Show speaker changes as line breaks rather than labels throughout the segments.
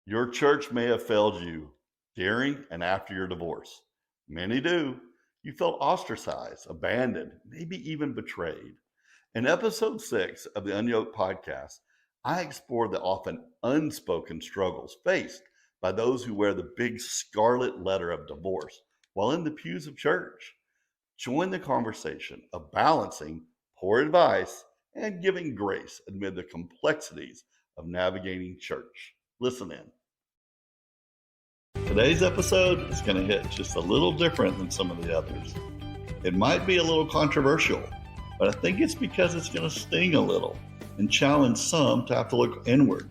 Your church may have failed you during and after your divorce. Many do. You felt ostracized, abandoned, maybe even betrayed. In episode 6 of the Unyoked podcast, I explore the often unspoken struggles faced by those who wear the big scarlet letter of divorce while in the pews of church. Join the conversation of balancing poor advice and giving grace amid the complexities of navigating church. Listen in. Today's episode is going to hit just a little different than some of the others. It might be a little controversial, but I think it's because it's going to sting a little and challenge some to have to look inward.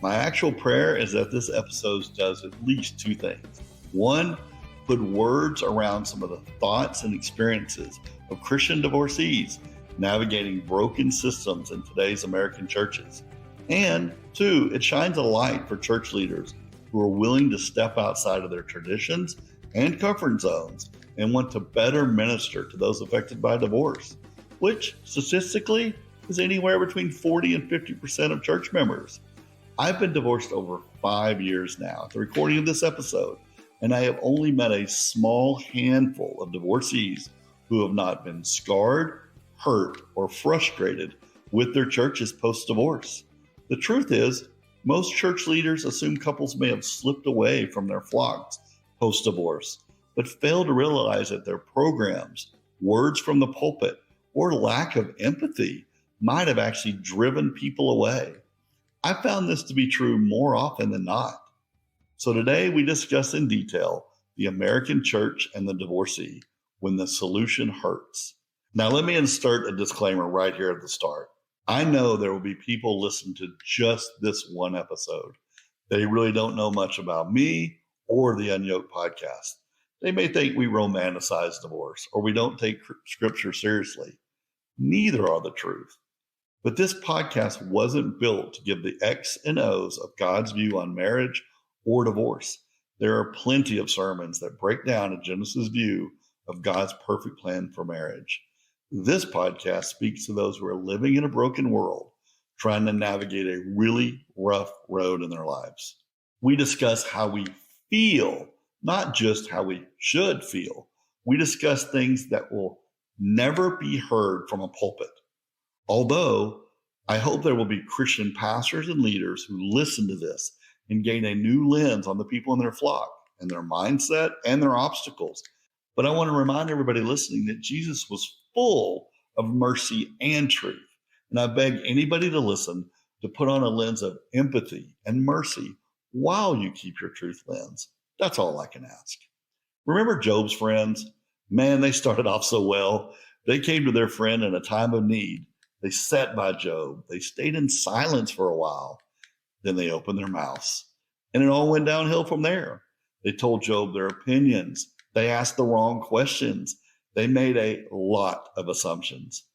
My actual prayer is that this episode does at least two things. One, put words around some of the thoughts and experiences of Christian divorcees navigating broken systems in today's American churches. And two, it shines a light for church leaders who are willing to step outside of their traditions and comfort zones and want to better minister to those affected by divorce, which statistically is anywhere between 40 and 50% of church members. I've been divorced over 5 years now at the recording of this episode, and I have only met a small handful of divorcees who have not been scarred, hurt, or frustrated with their churches post-divorce. The truth is, most church leaders assume couples may have slipped away from their flocks post-divorce, but fail to realize that their programs, words from the pulpit, or lack of empathy might have actually driven people away. I found this to be true more often than not. So today we discuss in detail the American church and the divorcee when the solution hurts. Now let me insert a disclaimer right here at the start. I know there will be people listening to just this one episode. They really don't know much about me or the Unyoked podcast. They may think we romanticize divorce or we don't take scripture seriously. Neither are the truth. But this podcast wasn't built to give the X and O's of God's view on marriage or divorce. There are plenty of sermons that break down a Genesis view of God's perfect plan for marriage. This podcast speaks to those who are living in a broken world, trying to navigate a really rough road in their lives. We discuss how we feel, not just how we should feel. We discuss things that will never be heard from a pulpit. Although I hope there will be Christian pastors and leaders who listen to this and gain a new lens on the people in their flock and their mindset and their obstacles. But I want to remind everybody listening that Jesus was full of mercy and truth. And I beg anybody to listen to put on a lens of empathy and mercy while you keep your truth lens. That's all I can ask. Remember Job's friends? Man, they started off so well. They came to their friend in a time of need. They sat by Job. They stayed in silence for a while. Then they opened their mouths. And it all went downhill from there. They told Job their opinions. They asked the wrong questions. They made a lot of assumptions.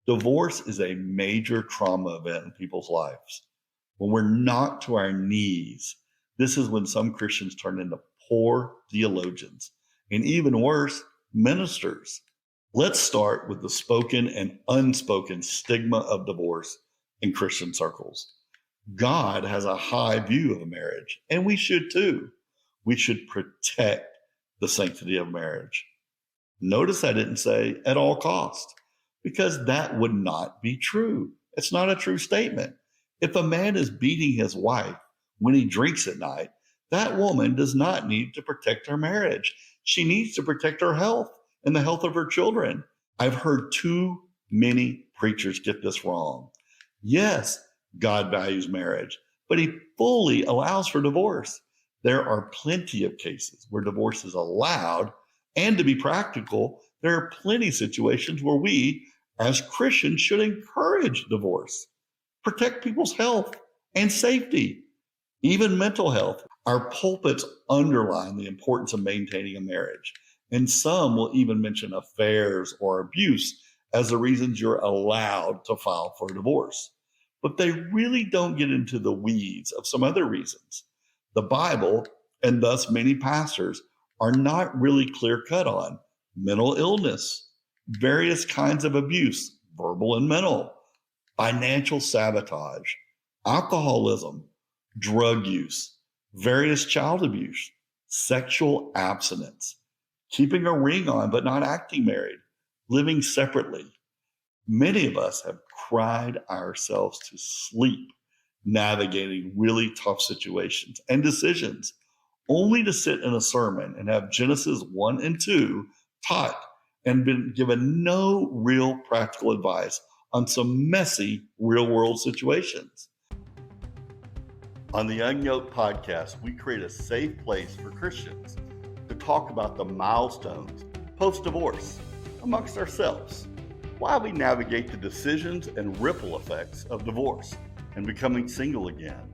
Divorce is a major trauma event in people's lives. When we're knocked to our knees, this is when some Christians turn into poor theologians, and even worse, ministers. Let's start with the spoken and unspoken stigma of divorce in Christian circles. God has a high view of marriage, and we should too. We should protect the sanctity of marriage. Notice I didn't say at all cost, because that would not be true. It's not a true statement. If a man is beating his wife when he drinks at night, that woman does not need to protect her marriage. She needs to protect her health and the health of her children. I've heard too many preachers get this wrong. Yes, God values marriage, but he fully allows for divorce. There are plenty of cases where divorce is allowed, and to be practical, there are plenty of situations where we, as Christians, should encourage divorce, protect people's health and safety, even mental health. Our pulpits underline the importance of maintaining a marriage, and some will even mention affairs or abuse as the reasons you're allowed to file for a divorce. But they really don't get into the weeds of some other reasons. The Bible, and thus many pastors, are not really clear-cut on mental illness, various kinds of abuse, verbal and mental, financial sabotage, alcoholism, drug use, various child abuse, sexual abstinence, keeping a ring on but not acting married, living separately. Many of us have cried ourselves to sleep navigating really tough situations and decisions, only to sit in a sermon and have Genesis 1 and 2 taught and been given no real practical advice on some messy real-world situations. On the UNYoked podcast, we create a safe place for Christians to talk about the milestones post-divorce amongst ourselves, while we navigate the decisions and ripple effects of divorce and becoming single again.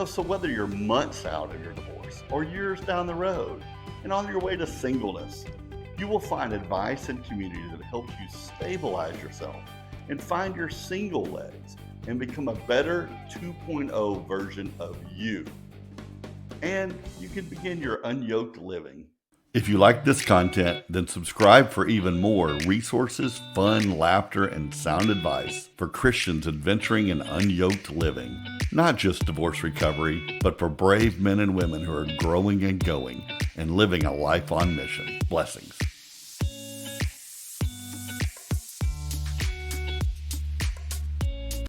So whether you're months out of your divorce or years down the road and on your way to singleness, you will find advice and community that helps you stabilize yourself and find your single legs and become a better 2.0 version of you. And you can begin your unyoked living. If you like this content, then subscribe for even more resources, fun, laughter, and sound advice for Christians adventuring in unyoked living. Not just divorce recovery, but for brave men and women who are growing and going and living a life on mission. Blessings.